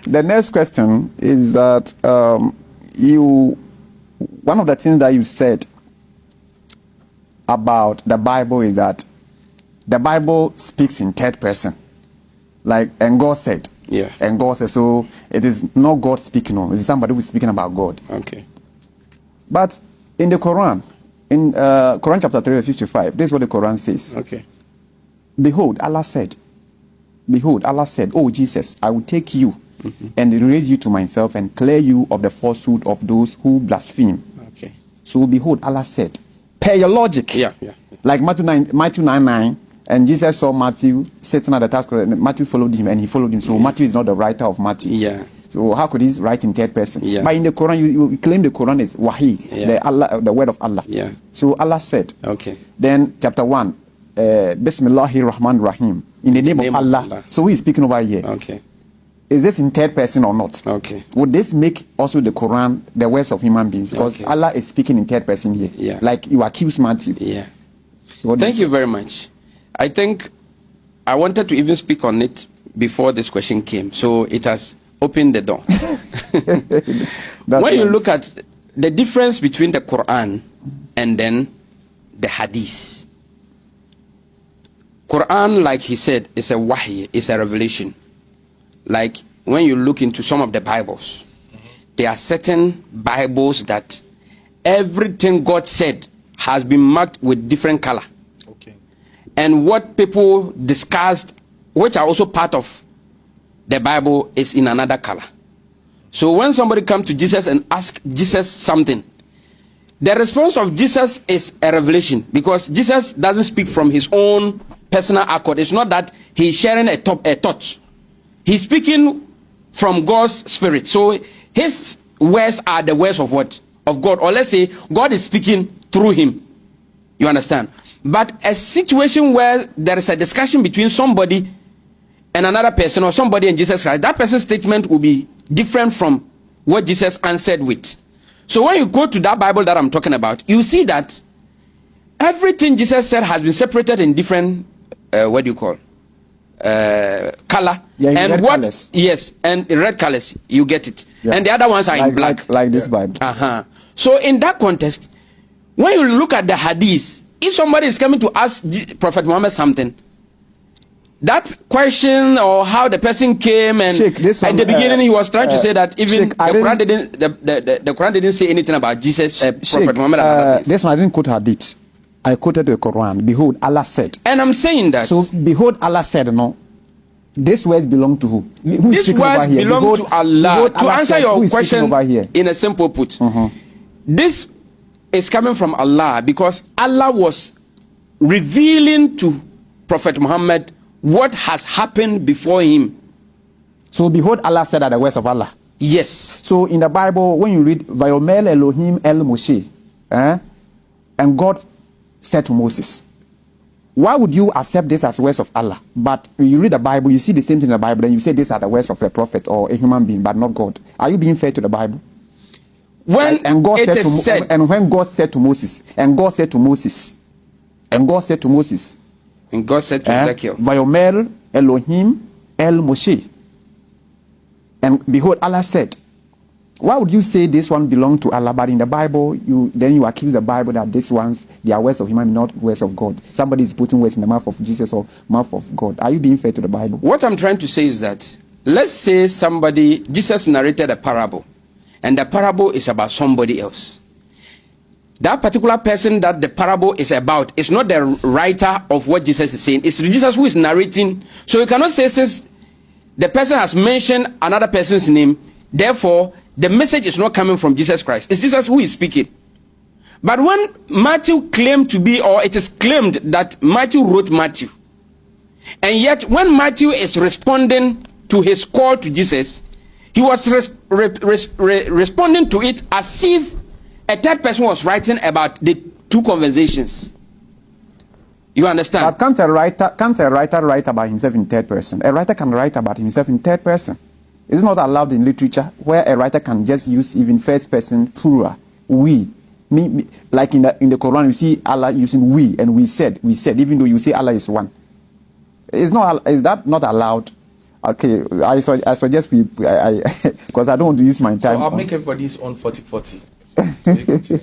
The next question is that one of the things that you said about the Bible is that the Bible speaks in third person, and God said. Yeah. And God said, so it is not God speaking, no, it's somebody who is speaking about God. Okay. But in the Quran, in Quran chapter 3, verse 55, this is what the Quran says. Okay. Behold, Allah said, oh Jesus, I will take you and raise you to myself and clear you of the falsehood of those who blaspheme. Okay. So behold, Allah said, per your logic. Yeah. Like Matthew 9:9, and Jesus saw Matthew sitting at the tax collector, and Matthew followed him, and he followed him. So Matthew is not the writer of Matthew. Yeah. So how could he write in third person? Yeah. But in the Quran, you claim the Quran is Wahi, the word of Allah. Yeah. So Allah said. Okay. Then chapter 1, Bismillahir Rahmanir Rahim, in the name of Allah. So who is speaking over here? Okay. Is this in third person or not? Okay. Would this make also the Quran the words of human beings? Because Allah is speaking in third person here. Yeah. Like you accuse Matthew. Yeah. So thank you very much. I think I wanted to even speak on it before this question came. So it has opened the door. When you look at the difference between the Quran and then the Hadith. Quran, like he said, is a wahi, is a revelation. Like when you look into some of the Bibles, there are certain Bibles that everything God said has been marked with different color. Okay. And what people discussed, which are also part of the Bible, is in another color. So when somebody comes to Jesus and asks Jesus something, the response of Jesus is a revelation, because Jesus doesn't speak from his own personal accord. It's not that he's sharing a thought. He's speaking from God's spirit. So his words are the words of what? Of God. Or let's say God is speaking through him. You understand? But a situation where there is a discussion between somebody and another person, or somebody and Jesus Christ, that person's statement will be different from what Jesus answered with. So when you go to that Bible that I'm talking about, you see that everything Jesus said has been separated in different, what do you call? Color. Yeah, and what? Colors. Yes, and in red colors, you get it. Yeah. And the other ones are in black. Like this Bible. So in that context, when you look at the Hadith, if somebody is coming to ask Prophet Muhammad something, that question or how the person came and Sheikh, at the beginning he was trying to say that even Sheikh, the Quran didn't say anything about Jesus, Sheikh, Prophet Muhammad. This one I didn't quote Hadith. I quoted the Quran. Behold, Allah said. And I'm saying that. So behold, Allah said, no. These words belong to who? These words belong to Allah. To answer your question in a simple put, this is coming from Allah, because Allah was revealing to Prophet Muhammad what has happened before him. So behold, Allah said are the words of Allah. Yes. So in the Bible, when you read Vayomel Elohim El Moshe, and God said to Moses, why would you accept this as words of Allah? But you read the Bible, you see the same thing in the Bible, and you say these are the words of a prophet or a human being, but not God. Are you being fair to the Bible? When and God it said is said, and when God said to Moses, and God said to Moses, and God said to Moses, and God said to Ezekiel, Vayomer Elohim El Moshe, and behold, Allah said, why would you say this one belonged to Allah, but in the Bible, you accuse the Bible that these ones, they are words of human, not words of God? Somebody is putting words in the mouth of Jesus or mouth of God. Are you being fair to the Bible? What I'm trying to say is that, let's say Jesus narrated a parable, and the parable is about somebody else. That particular person that the parable is about is not the writer of what Jesus is saying. It's Jesus who is narrating. So you cannot say, since the person has mentioned another person's name, therefore the message is not coming from Jesus Christ. It's Jesus who is speaking. But when Matthew claimed to be, or it is claimed that Matthew wrote Matthew, and yet when Matthew is responding to his call to Jesus, he was responding to it as if a third person was writing about the two conversations. You understand? But can't a writer write about himself in third person? A writer can write about himself in third person. It's not allowed in literature where a writer can just use even first person plural. We. Me, like in the Quran, you see Allah using we, and we said, even though you say Allah is one. Is that not allowed? Okay, I suggest we, because I don't want to use my So time. I'll make everybody's on 40-40. So you can change.